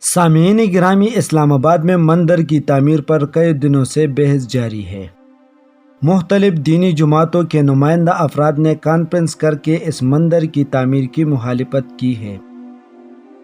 سامعین گرامی، اسلام آباد میں مندر کی تعمیر پر کئی دنوں سے بحث جاری ہے۔ مختلف دینی جماعتوں کے نمائندہ افراد نے کانفرنس کر کے اس مندر کی تعمیر کی مخالفت کی ہے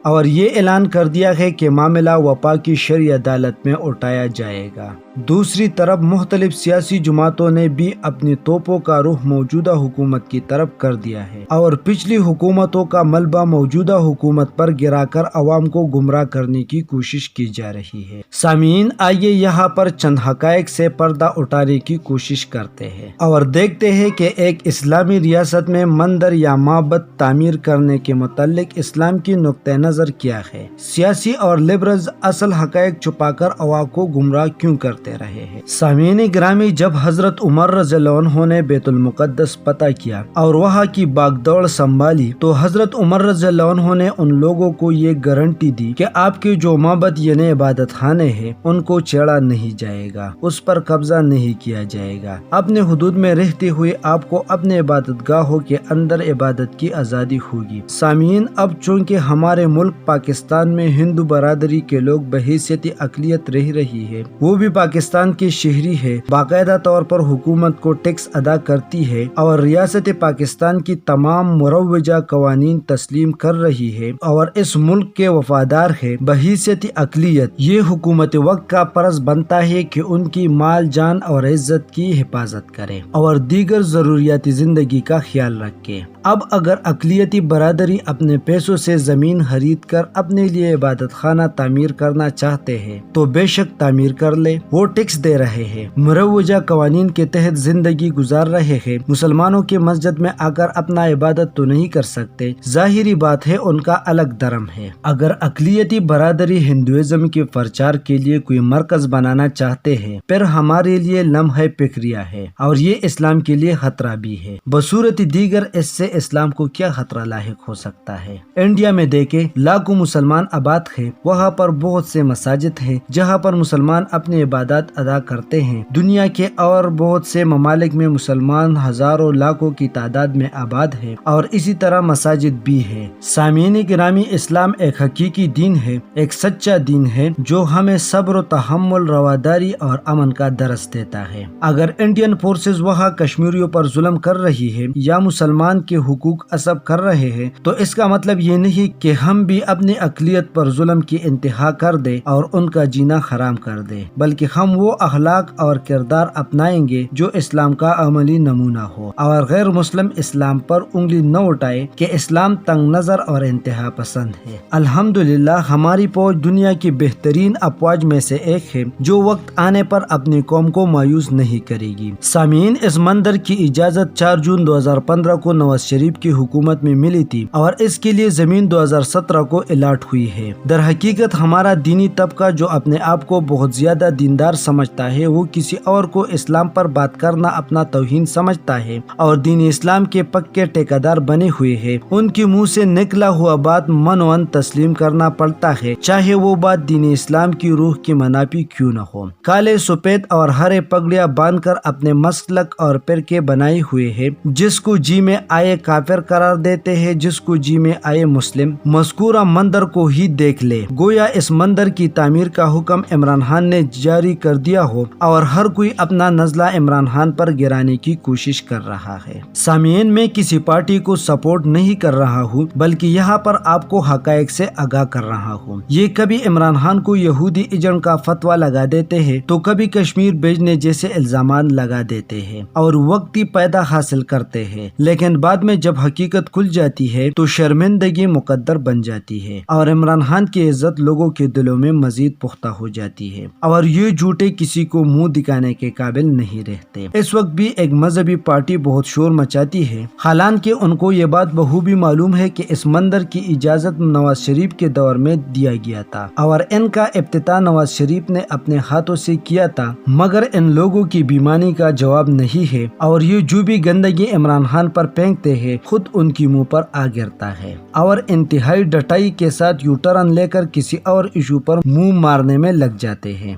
اور یہ اعلان کر دیا ہے کہ معاملہ وفاقی شرعی عدالت میں اٹھایا جائے گا۔ دوسری طرف مختلف سیاسی جماعتوں نے بھی اپنی توپوں کا رخ موجودہ حکومت کی طرف کر دیا ہے اور پچھلی حکومتوں کا ملبہ موجودہ حکومت پر گرا کر عوام کو گمراہ کرنے کی کوشش کی جا رہی ہے۔ سامعین، آئیے یہاں پر چند حقائق سے پردہ اٹھانے کی کوشش کرتے ہیں اور دیکھتے ہیں کہ ایک اسلامی ریاست میں مندر یا معبد تعمیر کرنے کے متعلق اسلام کی نقطہ نظر کیا ہے۔ سیاسی اور لبرلز اصل حقائق چھپا کر عوام کو گمراہ کیوں کرتے رہے ہیں؟ سامعین گرامی، جب حضرت عمر رضی اللہ عنہ نے بیت المقدس فتح کیا اور وہاں کی باغ دوڑ سنبھالی تو حضرت عمر رضی اللہ عنہ نے ان لوگوں کو یہ گارنٹی دی کہ آپ کے جو معبد یعنی عبادت خانے ہیں ان کو چھیڑا نہیں جائے گا، اس پر قبضہ نہیں کیا جائے گا۔ اپنے حدود میں رہتے ہوئے آپ کو اپنے عبادت گاہوں کے اندر عبادت کی آزادی ہوگی۔ سامعین، اب چونکہ ہمارے ملک پاکستان میں ہندو برادری کے لوگ بحیثیت اقلیت رہ رہی ہے، وہ بھی پاکستان کے شہری ہے، باقاعدہ طور پر حکومت کو ٹیکس ادا کرتی ہے اور ریاست پاکستان کی تمام مروجہ قوانین تسلیم کر رہی ہے اور اس ملک کے وفادار ہے، بحیثیت اقلیت یہ حکومت وقت کا فرض بنتا ہے کہ ان کی مال جان اور عزت کی حفاظت کرے اور دیگر ضروریات زندگی کا خیال رکھے۔ اب اگر اقلیتی برادری اپنے پیسوں سے زمین خرید کر اپنے لیے عبادت خانہ تعمیر کرنا چاہتے ہیں تو بے شک تعمیر کر لے، وہ ٹیکس دے رہے ہیں، مروجہ قوانین کے تحت زندگی گزار رہے ہیں، مسلمانوں کے مسجد میں آ کر اپنا عبادت تو نہیں کر سکتے، ظاہری بات ہے ان کا الگ دھرم ہے۔ اگر اقلیتی برادری ہندوازم کے پرچار کے لیے کوئی مرکز بنانا چاہتے ہیں پھر ہمارے لیے لمحہ فکریہ ہے اور یہ اسلام کے لیے خطرہ بھی ہے۔ بصورت دیگر اس سے اسلام کو کیا خطرہ لاحق ہو سکتا ہے؟ انڈیا میں دیکھیں، لاکھوں مسلمان آباد ہیں، وہاں پر بہت سے مساجد ہیں جہاں پر مسلمان اپنی عبادات ادا کرتے ہیں۔ دنیا کے اور بہت سے ممالک میں مسلمان ہزاروں لاکھوں کی تعداد میں آباد ہیں اور اسی طرح مساجد بھی ہیں۔ سامعین گرامی، اسلام ایک حقیقی دین ہے، ایک سچا دین ہے جو ہمیں صبر و تحمل، رواداری اور امن کا درس دیتا ہے۔ اگر انڈین فورسز وہاں کشمیریوں پر ظلم کر رہی ہے یا مسلمان کے حقوق غصب کر رہے ہیں تو اس کا مطلب یہ نہیں کہ ہم بھی اپنی اقلیت پر ظلم کی انتہا کر دیں اور ان کا جینا حرام کر دیں، بلکہ ہم وہ اخلاق اور کردار اپنائیں گے جو اسلام کا عملی نمونہ ہو اور غیر مسلم اسلام پر انگلی نہ اٹھائے کہ اسلام تنگ نظر اور انتہا پسند ہے۔ الحمدللہ ہماری فوج دنیا کی بہترین افواج میں سے ایک ہے جو وقت آنے پر اپنی قوم کو مایوس نہیں کرے گی۔ سامعین، اس مندر کی اجازت 4 جون 2015 کو نواز شریف کی حکومت میں ملی تھی اور اس کے لیے زمین 2017 کو الاٹ ہوئی ہے۔ در حقیقت ہمارا دینی طبقہ جو اپنے آپ کو بہت زیادہ دیندار سمجھتا ہے وہ کسی اور کو اسلام پر بات کرنا اپنا توہین سمجھتا ہے اور دین اسلام کے پکے ٹھیکیدار بنے ہوئے ہیں۔ ان کے منہ سے نکلا ہوا بات منوان تسلیم کرنا پڑتا ہے، چاہے وہ بات دین اسلام کی روح کی منافی کیوں نہ ہو۔ کالے سفید اور ہرے پگڑیاں باندھ کر اپنے مسلک اور فرقے بنائے ہوئے ہیں، جس کو جی میں آئے کافر قرار دیتے ہیں، جس کو جی میں آئے مسلم۔ مذکورہ مندر کو ہی دیکھ لے، گویا اس مندر کی تعمیر کا حکم عمران خان نے جاری کر دیا ہو اور ہر کوئی اپنا نزلہ عمران خان پر گرانے کی کوشش کر رہا ہے۔ سامعین، میں کسی پارٹی کو سپورٹ نہیں کر رہا ہوں بلکہ یہاں پر آپ کو حقائق سے آگاہ کر رہا ہوں۔ یہ کبھی عمران خان کو یہودی ایجنٹ کا فتویٰ لگا دیتے ہیں تو کبھی کشمیر بھیجنے جیسے الزامات لگا دیتے ہیں اور وقتی پیدا حاصل کرتے ہیں، لیکن بعد میں جب حقیقت کھل جاتی ہے تو شرمندگی مقدر بن جاتی ہے اور عمران خان کی عزت لوگوں کے دلوں میں مزید پختہ ہو جاتی ہے اور یہ جھوٹے کسی کو منہ دکھانے کے قابل نہیں رہتے۔ اس وقت بھی ایک مذہبی پارٹی بہت شور مچاتی ہے، حالانکہ ان کو یہ بات بخوبی معلوم ہے کہ اس مندر کی اجازت نواز شریف کے دور میں دیا گیا تھا اور ان کا افتتاح نواز شریف نے اپنے ہاتھوں سے کیا تھا، مگر ان لوگوں کی بیمانی کا جواب نہیں ہے اور یہ جو بھی گندگی عمران خان پر پھینکتے ہیں خود ان کی منہ پر آ گرتا ہے اور انتہائی ڈٹائی کے ساتھ یو ٹرن لے کر کسی اور ایشو پر منہ مارنے میں لگ جاتے ہیں۔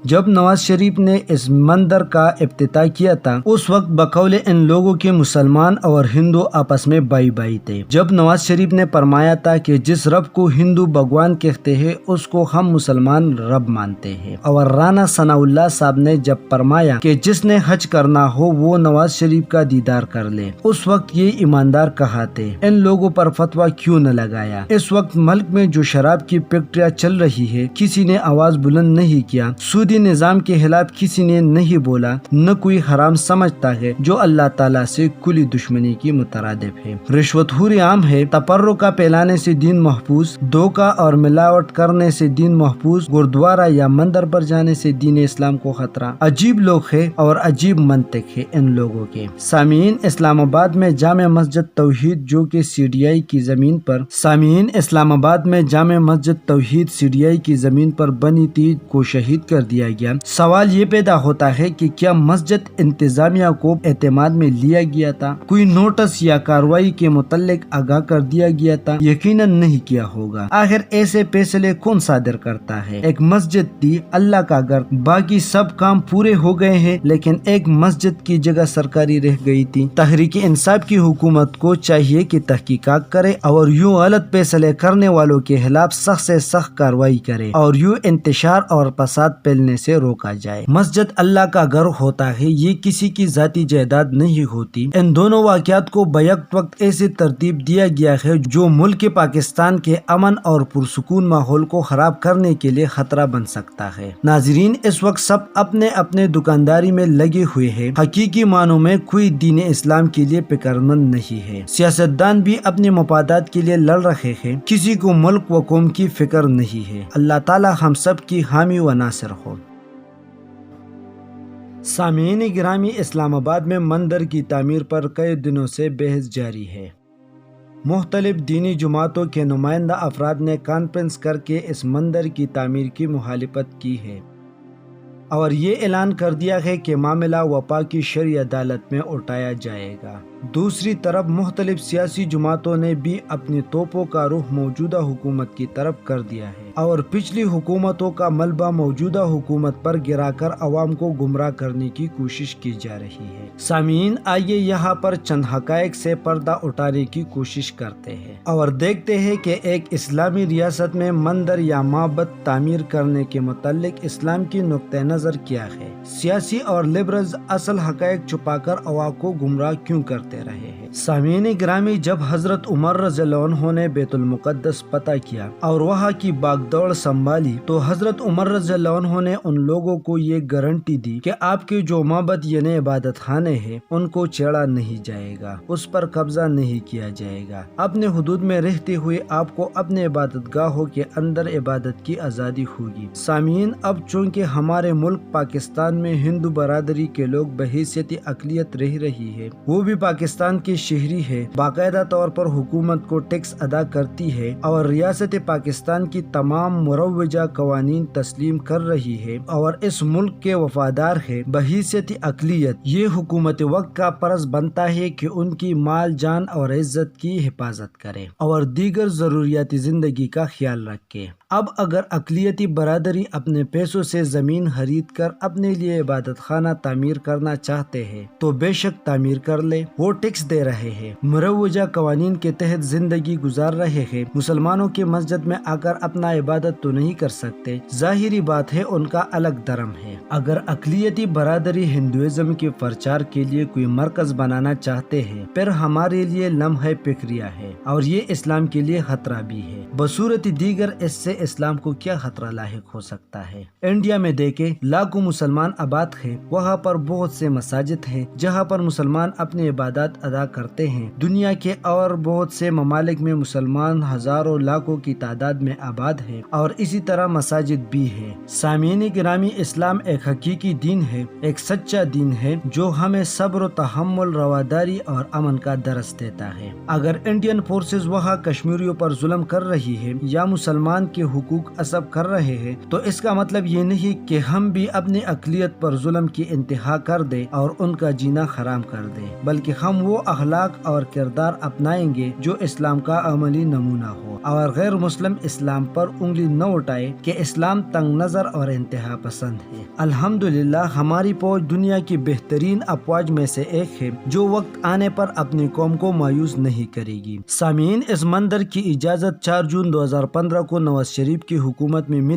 جب نواز شریف نے اس مندر کا افتتاح کیا تھا اس وقت بقول ان لوگوں کے مسلمان اور ہندو آپس میں بائی بائی تھے۔ جب نواز شریف نے فرمایا تھا کہ جس رب کو ہندو بھگوان کہتے ہیں اس کو ہم مسلمان رب مانتے ہیں، اور رانا ثناء اللہ صاحب نے جب فرمایا کہ جس نے حج کرنا ہو وہ نواز شریف کا دیدار کر لے، اس وقت یہ ایماندار کہا تھے ان لوگوں پر فتویٰ کیوں نہ لگایا؟ اس وقت ملک میں جو شراب کی فیکٹریاں چل رہی ہے کسی نے آواز بلند نہیں کیا، سودی نظام کے خلاف کسی نے نہیں بولا، نہ کوئی حرام سمجھتا ہے جو اللہ تعالیٰ سے کلی دشمنی کی مترادف ہے۔ رشوت خوری عام ہے، تفرقہ پھیلانے سے دین محفوظ، دھوکہ اور ملاوٹ کرنے سے دین محفوظ، گردوارہ یا مندر پر جانے سے دین اسلام کو خطرہ۔ عجیب لوگ ہے اور عجیب منطق ہے ان لوگوں کے۔ سامعین، اسلام آباد میں جامع مسجد توحید جو کہ CDI کی زمین پر اسلام آباد میں جامع مسجد توحید CDI کی زمین پر بنی تھی کو شہید کر دیا گیا۔ سوال یہ پیدا ہوتا ہے کہ کیا مسجد انتظامیہ کو اعتماد میں لیا گیا تھا؟ کوئی نوٹس یا کارروائی کے متعلق آگاہ کر دیا گیا تھا؟ یقیناً نہیں کیا ہوگا۔ آخر ایسے فیصلے کون صادر کرتا ہے؟ ایک مسجد تھی، اللہ کا گھر، باقی سب کام پورے ہو گئے ہیں لیکن ایک مسجد کی جگہ سرکاری رہ گئی تھی۔ تحریک انصاف کی حکومت کو چاہیے کہ تحقیقات کرے اور یوں غلط فیصلے کرنے والوں کے خلاف سخت سے سخت کارروائی کرے اور یوں انتشار اور فساد پھیلنے سے روکا جائے۔ مسجد اللہ کا گھر ہوتا ہے، یہ کسی کی ذاتی جائیداد نہیں ہوتی۔ ان دونوں واقعات کو بیک وقت ایسی ترتیب دیا گیا ہے جو ملک پاکستان کے امن اور پرسکون ماحول کو خراب کرنے کے لیے خطرہ بن سکتا ہے۔ ناظرین، اس وقت سب اپنے اپنے دکانداری میں لگے ہوئے ہیں، حقیقی معنوں میں کوئی دین اسلام کے لیے فکر مند نہیں ہے۔ سیاستدان بھی اپنے مفادات کے لیے لڑ رہے ہیں، کسی کو ملک و قوم کی فکر نہیں ہے۔ اللہ تعالی ہم سب کی حامی و ناصر ہو۔ سامعین گرامی، اسلام آباد میں مندر کی تعمیر پر کئی دنوں سے بحث جاری ہے۔ مختلف دینی جماعتوں کے نمائندہ افراد نے کانفرنس کر کے اس مندر کی تعمیر کی مخالفت کی ہے اور یہ اعلان کر دیا ہے کہ معاملہ وفاقی شرعی عدالت میں اٹھایا جائے گا۔ دوسری طرف مختلف سیاسی جماعتوں نے بھی اپنی توپوں کا رخ موجودہ حکومت کی طرف کر دیا ہے اور پچھلی حکومتوں کا ملبہ موجودہ حکومت پر گرا کر عوام کو گمراہ کرنے کی کوشش کی جا رہی ہے۔ سامعین، آئیے یہاں پر چند حقائق سے پردہ اٹھانے کی کوشش کرتے ہیں اور دیکھتے ہیں کہ ایک اسلامی ریاست میں مندر یا معبد تعمیر کرنے کے متعلق اسلام کی نقطہ نظر کیا ہے۔ سیاسی اور لبرلز اصل حقائق چھپا کر عوام کو گمراہ کیوں کرتے رہے ہیں؟ سامعین گرامی، جب حضرت عمر رضی اللہ عنہ نے بیت المقدس فتح کیا اور وہاں کی باغ دوڑ سنبھالی تو حضرت عمر رضی اللہ عنہ نے ان لوگوں کو یہ گارنٹی دی کہ آپ کے جو معبد یعنی عبادت خانے ہیں ان کو چھیڑا نہیں جائے گا، اس پر قبضہ نہیں کیا جائے گا۔ اپنے حدود میں رہتے ہوئے آپ کو اپنے عبادت گاہوں کے اندر عبادت کی آزادی ہوگی۔ سامعین، اب چونکہ ہمارے ملک پاکستان میں ہندو برادری کے لوگ بحیثیت اقلیت رہ رہی ہے، وہ بھی پاکستان کے شہری ہے، باقاعدہ طور پر حکومت کو ٹیکس ادا کرتی ہے اور ریاست پاکستان کی تمام مروجہ قوانین تسلیم کر رہی ہے اور اس ملک کے وفادار ہے، بحیثیت اقلیت یہ حکومت وقت کا فرض بنتا ہے کہ ان کی مال جان اور عزت کی حفاظت کرے اور دیگر ضروریات زندگی کا خیال رکھے۔ اب اگر اقلیتی برادری اپنے پیسوں سے زمین خرید کر اپنے لیے عبادت خانہ تعمیر کرنا چاہتے ہیں تو بے شک تعمیر کر لے، وہ ٹیکس دے رہے ہیں، مروجہ قوانین کے تحت زندگی گزار رہے ہیں، مسلمانوں کے مسجد میں آ کر اپنا عبادت تو نہیں کر سکتے، ظاہری بات ہے ان کا الگ دھرم ہے۔ اگر اقلیتی برادری ہندوازم کے پرچار کے لیے کوئی مرکز بنانا چاہتے ہیں پھر ہمارے لیے لمحہ فکریہ ہے اور یہ اسلام کے لیے خطرہ بھی ہے۔ بصورت دیگر اس سے اسلام کو کیا خطرہ لاحق ہو سکتا ہے؟ انڈیا میں دیکھیں، لاکھوں مسلمان آباد ہیں، وہاں پر بہت سے مساجد ہیں جہاں پر مسلمان اپنی عبادات ادا کرتے ہیں۔ دنیا کے اور بہت سے ممالک میں مسلمان ہزاروں لاکھوں کی تعداد میں آباد ہیں اور اسی طرح مساجد بھی ہیں۔ سامعین گرامی، اسلام ایک حقیقی دین ہے، ایک سچا دین ہے جو ہمیں صبر و تحمل، رواداری اور امن کا درس دیتا ہے۔ اگر انڈین فورسز وہاں کشمیریوں پر ظلم کر رہی ہے یا مسلمان کے حقوق غصب کر رہے ہیں تو اس کا مطلب یہ نہیں کہ ہم بھی اپنی اقلیت پر ظلم کی انتہا کر دیں اور ان کا جینا حرام کر دیں، بلکہ ہم وہ اخلاق اور کردار اپنائیں گے جو اسلام کا عملی نمونہ ہو، اور غیر مسلم اسلام پر انگلی نہ اٹھائے کہ اسلام تنگ نظر اور انتہا پسند ہے۔ الحمدللہ ہماری فوج دنیا کی بہترین افواج میں سے ایک ہے جو وقت آنے پر اپنی قوم کو مایوس نہیں کرے گی۔ سامعین، اس منظر کی اجازت 4 جون 2015 کو نواز شریف کی حکومت میں ملی